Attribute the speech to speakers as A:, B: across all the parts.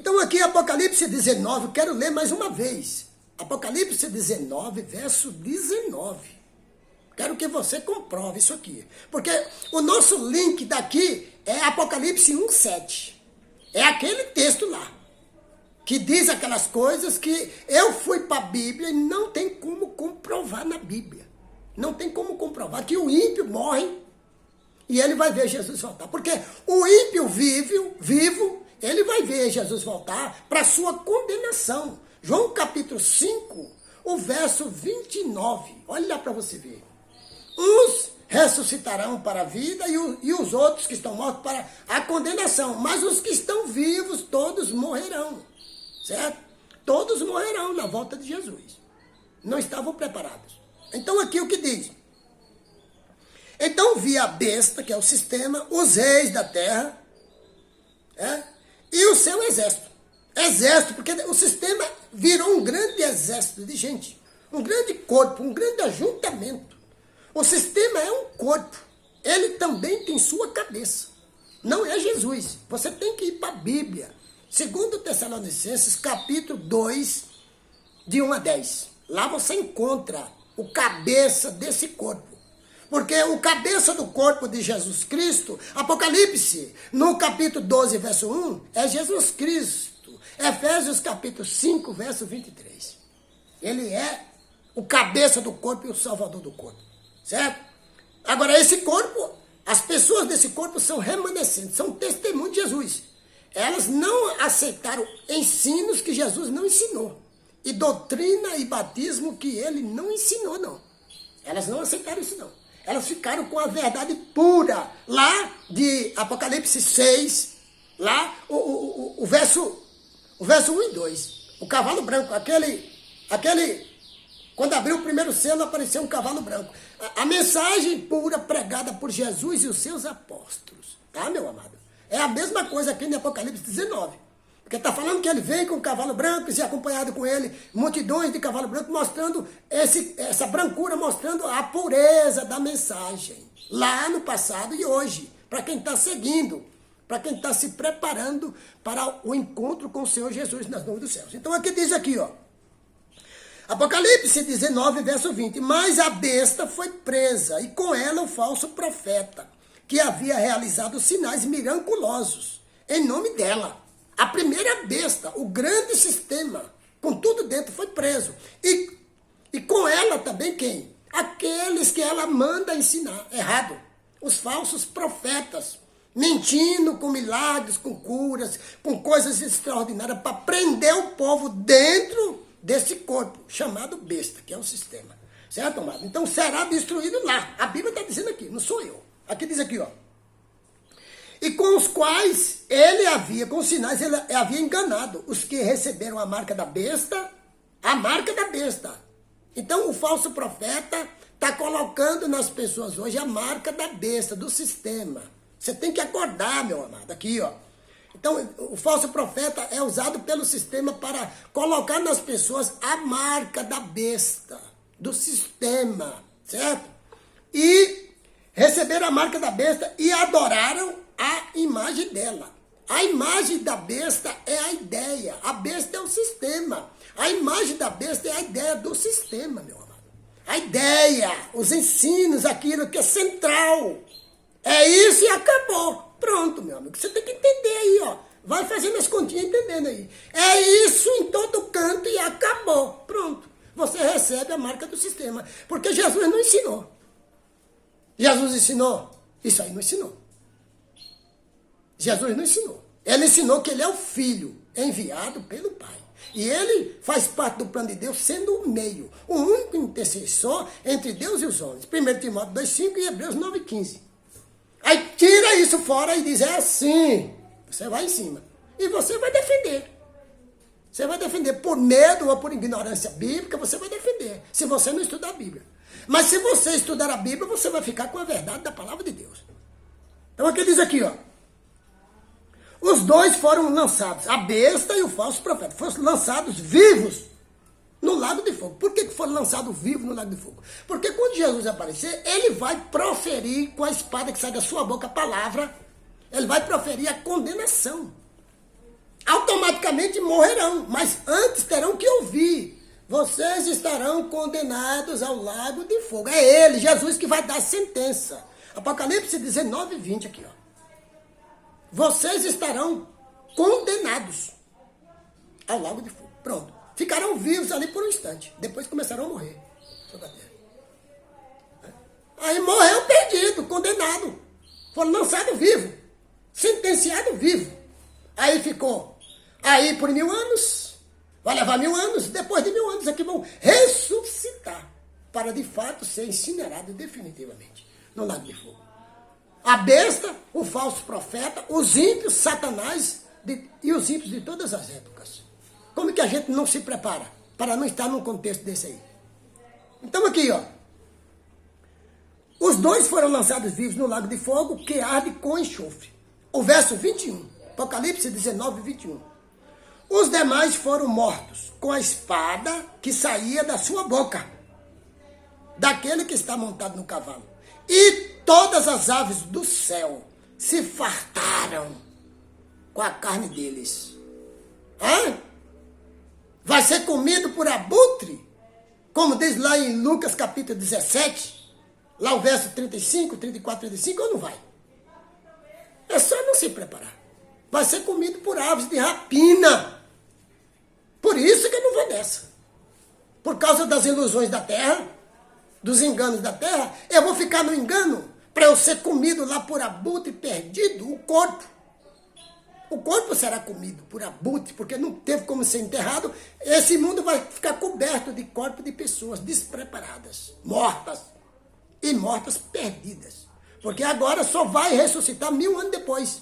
A: Então aqui Apocalipse 19, eu quero ler mais uma vez. Apocalipse 19, verso 19. Quero que você comprove isso aqui. Porque o nosso link daqui é Apocalipse 1,7. É aquele texto lá. Que diz aquelas coisas que eu fui para a Bíblia e não tem como comprovar na Bíblia. Não tem como comprovar que o ímpio morre e ele vai ver Jesus voltar. Porque o ímpio vivo, ele vai ver Jesus voltar para sua condenação. João capítulo 5, o verso 29. Olha lá para você ver. Uns ressuscitarão para a vida e os outros que estão mortos para a condenação. Mas os que estão vivos, todos morrerão. Certo? Todos morrerão na volta de Jesus. Não estavam preparados. Então aqui o que diz? Então vi a besta, que é o sistema, os reis da terra, e o seu exército. Exército, porque o sistema virou um grande exército de gente. Um grande corpo, um grande ajuntamento. O sistema é um corpo. Ele também tem sua cabeça. Não é Jesus. Você tem que ir para a Bíblia. 2 Tessalonicenses, capítulo 2, de 1 a 10. Lá você encontra o cabeça desse corpo. Porque o cabeça do corpo de Jesus Cristo, Apocalipse, no capítulo 12, verso 1, é Jesus Cristo. Efésios, capítulo 5, verso 23. Ele é o cabeça do corpo e o salvador do corpo. Certo? Agora, esse corpo, as pessoas desse corpo são remanescentes, são testemunhos de Jesus. Elas não aceitaram ensinos que Jesus não ensinou. E doutrina e batismo que ele não ensinou, não. Elas não aceitaram isso, não. Elas ficaram com a verdade pura. Lá de Apocalipse 6, lá o verso 1 e 2. O cavalo branco, aquele quando abriu o primeiro selo, apareceu um cavalo branco. A mensagem pura pregada por Jesus e os seus apóstolos. Tá, meu amado? É a mesma coisa aqui em Apocalipse 19. Porque está falando que ele vem com um cavalo branco e acompanhado com ele multidões de cavalo branco, mostrando essa brancura, mostrando a pureza da mensagem. Lá no passado e hoje. Para quem está seguindo, para quem está se preparando para o encontro com o Senhor Jesus nas nuvens dos céus. Então aqui diz aqui, ó. Apocalipse 19, verso 20. Mas a besta foi presa, e com ela o falso profeta, que havia realizado sinais miraculosos em nome dela. A primeira besta, o grande sistema, com tudo dentro, foi preso. E com ela também quem? Aqueles que ela manda ensinar. Errado. Os falsos profetas, mentindo com milagres, com curas, com coisas extraordinárias, para prender o povo dentro desse corpo, chamado besta, que é o sistema. Certo, amado? Então será destruído lá. A Bíblia está dizendo aqui, não sou eu. Aqui diz aqui, ó. E com os quais ele havia, com sinais, ele havia enganado os que receberam a marca da besta, a marca da besta. Então o falso profeta está colocando nas pessoas hoje a marca da besta, do sistema. Você tem que acordar, meu amado, aqui, ó. Então o falso profeta é usado pelo sistema para colocar nas pessoas a marca da besta, do sistema, certo? E receberam a marca da besta e adoraram a imagem dela. A imagem da besta é a ideia. A besta é o sistema. A imagem da besta é a ideia do sistema, meu amado. A ideia, os ensinos, aquilo que é central. É isso e acabou. Pronto, meu amigo. Você tem que entender aí, ó. Vai fazendo as continhas entendendo aí. É isso em todo canto e acabou. Pronto. Você recebe a marca do sistema. Porque Jesus não ensinou. Jesus ensinou? Isso aí não ensinou. Jesus não ensinou. Ele ensinou que ele é o Filho enviado pelo Pai. E ele faz parte do plano de Deus, sendo o meio, o único intercessor entre Deus e os homens. 1 Timóteo 2,5 e Hebreus 9,15. Aí tira isso fora e diz, é assim. Você vai em cima. E você vai defender. Você vai defender por medo ou por ignorância bíblica, você vai defender. Se você não estudar a Bíblia. Mas se você estudar a Bíblia, você vai ficar com a verdade da palavra de Deus. Então aqui diz aqui, ó. Os dois foram lançados, a besta e o falso profeta, foram lançados vivos no lago de fogo. Por que foram lançados vivos no lago de fogo? Porque quando Jesus aparecer, ele vai proferir com a espada que sai da sua boca a palavra, ele vai proferir a condenação. Automaticamente certamente morrerão, mas antes terão que ouvir. Vocês estarão condenados ao lago de fogo. É ele, Jesus, que vai dar a sentença. Apocalipse 19, 20 aqui, ó. Vocês estarão condenados ao lago de fogo. Pronto. Ficarão vivos ali por um instante. Depois começarão a morrer sobre a terra. Aí morreu perdido, condenado. Foram lançados vivo. Sentenciado vivo. Aí ficou. Aí por 1000 anos. Vai levar 1000 anos. Depois de 1000 anos é que vão ressuscitar. Para de fato ser incinerado definitivamente no lago de fogo. A besta, o falso profeta, os ímpios, Satanás e os ímpios de todas as épocas. Como que a gente não se prepara para não estar num contexto desse aí? Então aqui, ó. Os dois foram lançados vivos no lago de fogo que arde com enxofre. O verso 21, Apocalipse 19, 21. Os demais foram mortos com a espada que saía da sua boca, daquele que está montado no cavalo. E todas as aves do céu se fartaram com a carne deles. Hã? Vai ser comido por abutre, como diz lá em Lucas capítulo 17, lá o verso 35, 34, 35, ou não vai? É só não se preparar. Vai ser comido por aves de rapina. Por isso que eu não vou nessa. Por causa das ilusões da terra, dos enganos da terra, eu vou ficar no engano para eu ser comido lá por abutre perdido, o corpo. O corpo será comido por abutre, porque não teve como ser enterrado. Esse mundo vai ficar coberto de corpos de pessoas despreparadas, mortas e mortas perdidas. Porque agora só vai ressuscitar 1000 anos depois,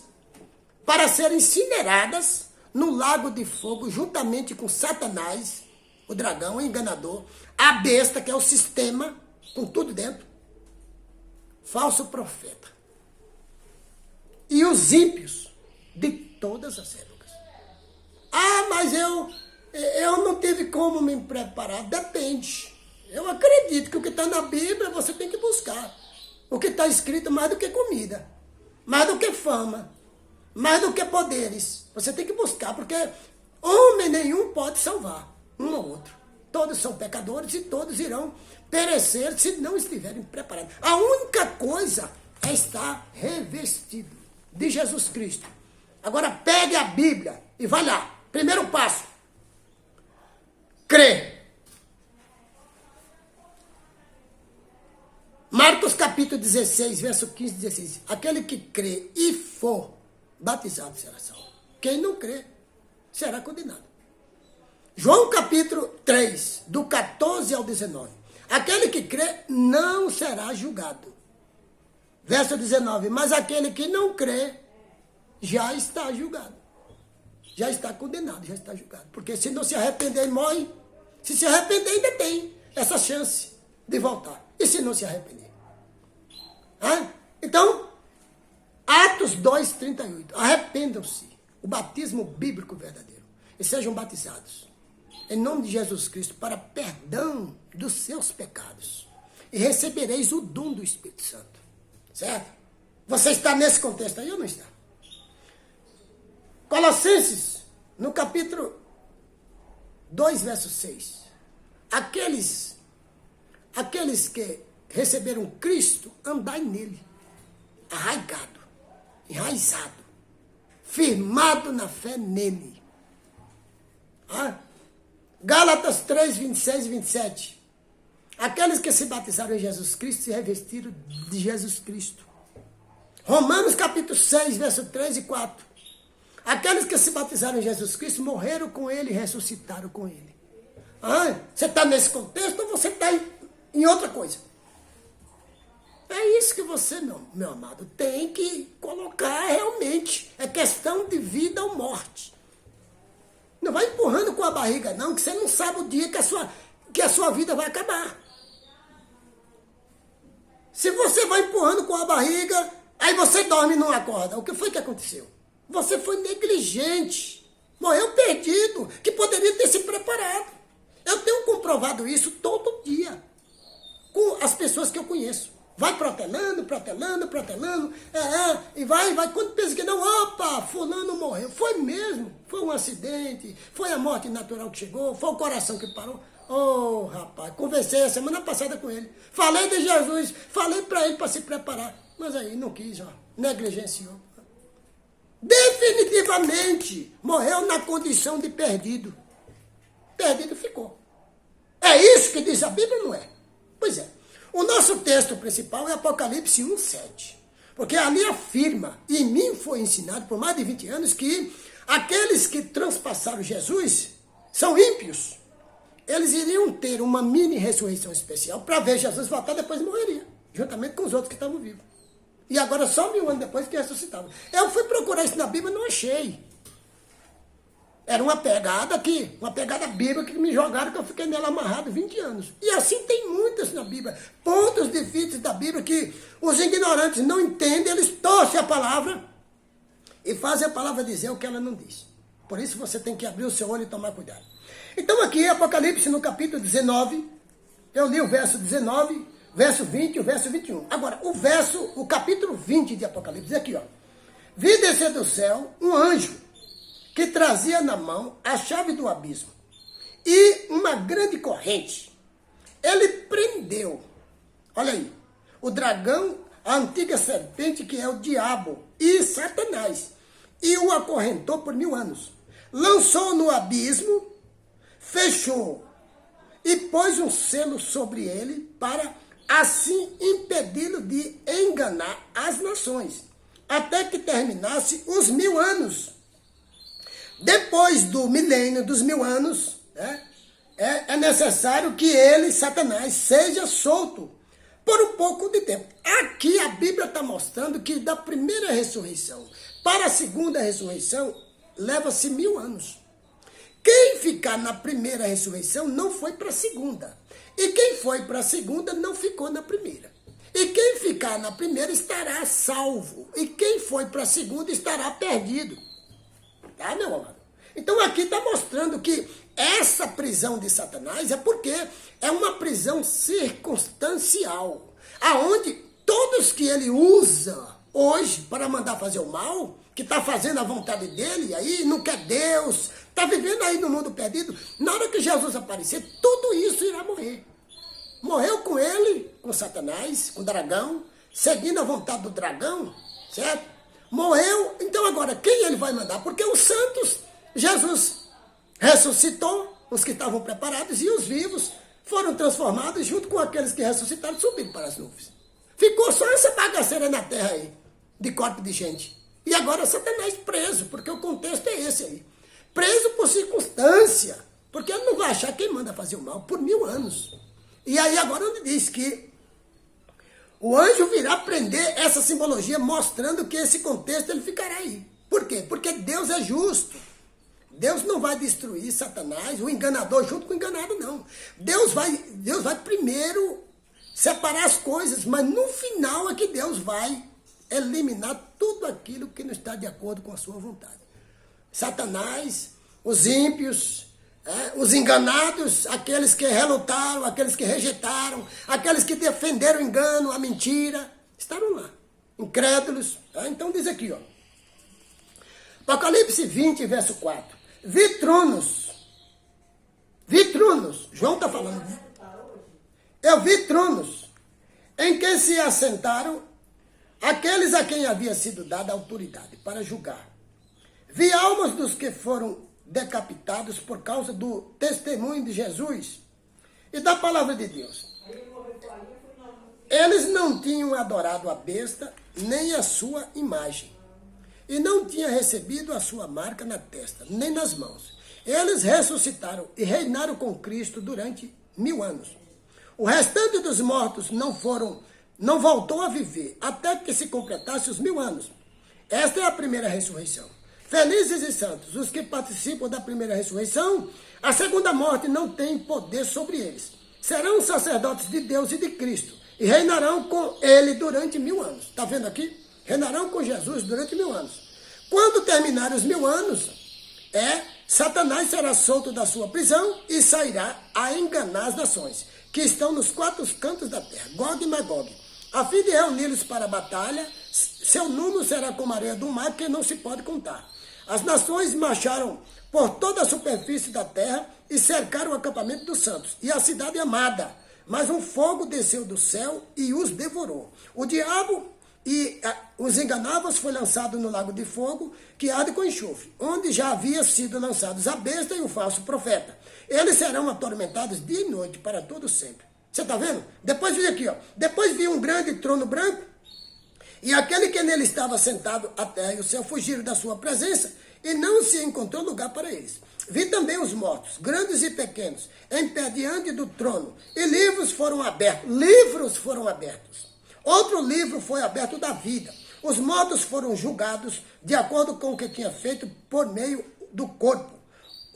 A: para serem incineradas no lago de fogo, juntamente com Satanás, o dragão, o enganador, a besta, que é o sistema, com tudo dentro, falso profeta, e os ímpios de todas as épocas. Ah, mas eu não tive como me preparar. Depende. Eu acredito que o que está na Bíblia você tem que buscar. O que está escrito mais do que comida, mais do que fama, mais do que poderes. Você tem que buscar, porque homem nenhum pode salvar um ou outro. Todos são pecadores e todos irão perecer se não estiverem preparados. A única coisa é estar revestido de Jesus Cristo. Agora pegue a Bíblia e vai lá. Primeiro passo. Crê. Marcos capítulo 16, verso 15 e 16. Aquele que crê e for batizado será salvo. Quem não crê será condenado. João capítulo 3, do 14 ao 19. Aquele que crê não será julgado. Verso 19. Mas aquele que não crê já está julgado. Já está condenado, já está julgado. Porque se não se arrepender, morre. Se se arrepender, ainda tem essa chance de voltar. E se não se arrepender? Então, Atos 2, 38. Arrependam-se. O batismo bíblico verdadeiro. E sejam batizados em nome de Jesus Cristo para perdão dos seus pecados. E recebereis o dom do Espírito Santo. Certo? Você está nesse contexto aí ou não está? Colossenses, no capítulo 2, verso 6. Aqueles que receberam Cristo, andai nele, arraigado, enraizado, firmado na fé nele. Gálatas 3, 26 e 27. Aqueles que se batizaram em Jesus Cristo se revestiram de Jesus Cristo. Romanos capítulo 6, verso 3 e 4. Aqueles que se batizaram em Jesus Cristo morreram com ele e ressuscitaram com ele. Você está nesse contexto ou você está em outra coisa? É isso que você, meu amado, tem que colocar realmente. É questão de vida ou morte. Não vai empurrando com a barriga, não, que você não sabe o dia que a sua vida vai acabar. Se você vai empurrando com a barriga, aí você dorme e não acorda. O que foi que aconteceu? Você foi negligente. Morreu perdido, que poderia ter se preparado. Eu tenho comprovado isso todo dia com as pessoas que eu conheço. Vai protelando, e vai, quando pensa que não, opa, fulano morreu. Foi mesmo, foi um acidente, foi a morte natural que chegou, foi o coração que parou. Oh, rapaz, conversei a semana passada com ele, falei de Jesus, falei para ele para se preparar, mas aí não quis, ó, negligenciou. Definitivamente morreu na condição de perdido. Perdido ficou. É isso que diz a Bíblia, não é? Pois é. O nosso texto principal é Apocalipse 1:7. Porque ali afirma, e em mim foi ensinado por mais de 20 anos, que aqueles que transpassaram Jesus são ímpios. Eles iriam ter uma mini ressurreição especial para ver Jesus voltar, depois morreria, juntamente com os outros que estavam vivos. E agora só 1000 anos depois que ressuscitavam. Eu fui procurar isso na Bíblia e não achei. Era uma pegada aqui, uma pegada bíblica que me jogaram, que eu fiquei nela amarrado 20 anos. E assim tem muitas na Bíblia. Pontos difíceis da Bíblia que os ignorantes não entendem, eles torcem a palavra e fazem a palavra dizer o que ela não diz. Por isso você tem que abrir o seu olho e tomar cuidado. Então aqui, Apocalipse, no capítulo 19, eu li o verso 19, verso 20 e o verso 21. Agora, o capítulo 20 de Apocalipse, diz aqui, ó. Vi descer do céu um anjo que trazia na mão a chave do abismo e uma grande corrente. Ele prendeu, olha aí, o dragão, a antiga serpente que é o diabo e Satanás, e o acorrentou por 1000 anos. Lançou no abismo, fechou e pôs um selo sobre ele para assim impedi-lo de enganar as nações, até que terminasse os 1000 anos. Depois do milênio, dos 1000 anos, né, é necessário que ele, Satanás, seja solto por um pouco de tempo. Aqui a Bíblia está mostrando que da primeira ressurreição para a segunda ressurreição leva-se 1000 anos. Quem ficar na primeira ressurreição não foi para a segunda. E quem foi para a segunda não ficou na primeira. E quem ficar na primeira estará salvo. E quem foi para a segunda estará perdido. Tá, meu amado? Então aqui está mostrando que essa prisão de Satanás é porque é uma prisão circunstancial, aonde todos que ele usa hoje para mandar fazer o mal, que está fazendo a vontade dele, aí não quer Deus, está vivendo aí no mundo perdido, na hora que Jesus aparecer, tudo isso irá morrer. Morreu com ele, com Satanás, com o dragão, seguindo a vontade do dragão, certo? Morreu, então agora quem ele vai mandar? Porque os santos, Jesus ressuscitou, os que estavam preparados, e os vivos foram transformados junto com aqueles que ressuscitaram, subiram para as nuvens. Ficou só essa bagaceira na terra aí, de corpo de gente. E agora Satanás preso, porque o contexto é esse aí. Preso por circunstância, porque ele não vai achar quem manda fazer o mal por 1000 anos. E aí agora ele diz que o anjo virá prender essa simbologia, mostrando que esse contexto ele ficará aí. Por quê? Porque Deus é justo. Deus não vai destruir Satanás, o enganador junto com o enganado, não. Deus vai primeiro separar as coisas, mas no final é que Deus vai eliminar tudo aquilo que não está de acordo com a sua vontade. Satanás, os ímpios, os enganados, aqueles que relutaram, aqueles que rejeitaram, aqueles que defenderam o engano, a mentira, estarão lá, incrédulos. Então diz aqui, ó, Apocalipse 20, verso 4. Vi tronos, João está falando, eu vi tronos em que se assentaram aqueles a quem havia sido dada autoridade para julgar. Vi almas dos que foram decapitados por causa do testemunho de Jesus e da palavra de Deus. Eles não tinham adorado a besta nem a sua imagem, e não tinham recebido a sua marca na testa, nem nas mãos. Eles ressuscitaram e reinaram com Cristo durante 1000 anos. O restante dos mortos não voltou a viver, até que se completasse os 1000 anos. Esta é a primeira ressurreição. Felizes e santos, os que participam da primeira ressurreição, a segunda morte não tem poder sobre eles. Serão sacerdotes de Deus e de Cristo, e reinarão com ele durante 1000 anos. Está vendo aqui? Reinarão com Jesus durante 1000 anos. Quando terminarem os 1000 anos, Satanás será solto da sua prisão e sairá a enganar as nações, que estão nos 4 cantos da terra, Gog e Magog, a fim de reuni-los para a batalha. Seu número será como a areia do mar, que não se pode contar. As nações marcharam por toda a superfície da terra e cercaram o acampamento dos santos e a cidade amada. Mas um fogo desceu do céu e os devorou. O diabo e os enganáveis foi lançado no lago de fogo, que arde com enxofre, onde já havia sido lançados a besta e o falso profeta. Eles serão atormentados dia e noite para todo sempre. Você está vendo? Depois vi aqui, ó. Depois vi um grande trono branco, e aquele que nele estava sentado, a terra e o céu fugiram da sua presença, e não se encontrou lugar para eles. Vi também os mortos, grandes e pequenos, em pé diante do trono, e livros foram abertos. Livros foram abertos. Outro livro foi aberto da vida. Os mortos foram julgados de acordo com o que tinha feito por meio do corpo.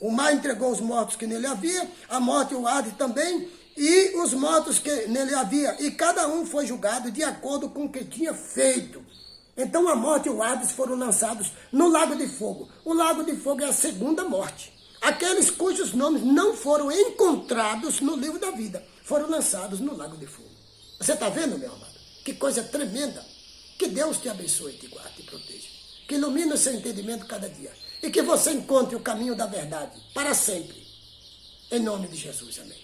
A: O mar entregou os mortos que nele havia, a morte e o Hades também, e os mortos que nele havia, e cada um foi julgado de acordo com o que tinha feito. Então a morte e o Hades foram lançados no lago de fogo. O lago de fogo é a segunda morte. Aqueles cujos nomes não foram encontrados no livro da vida, foram lançados no lago de fogo. Você está vendo, meu amado? Que coisa tremenda. Que Deus te abençoe, te guarde, te proteja. Que ilumine o seu entendimento cada dia. E que você encontre o caminho da verdade para sempre. Em nome de Jesus, amém.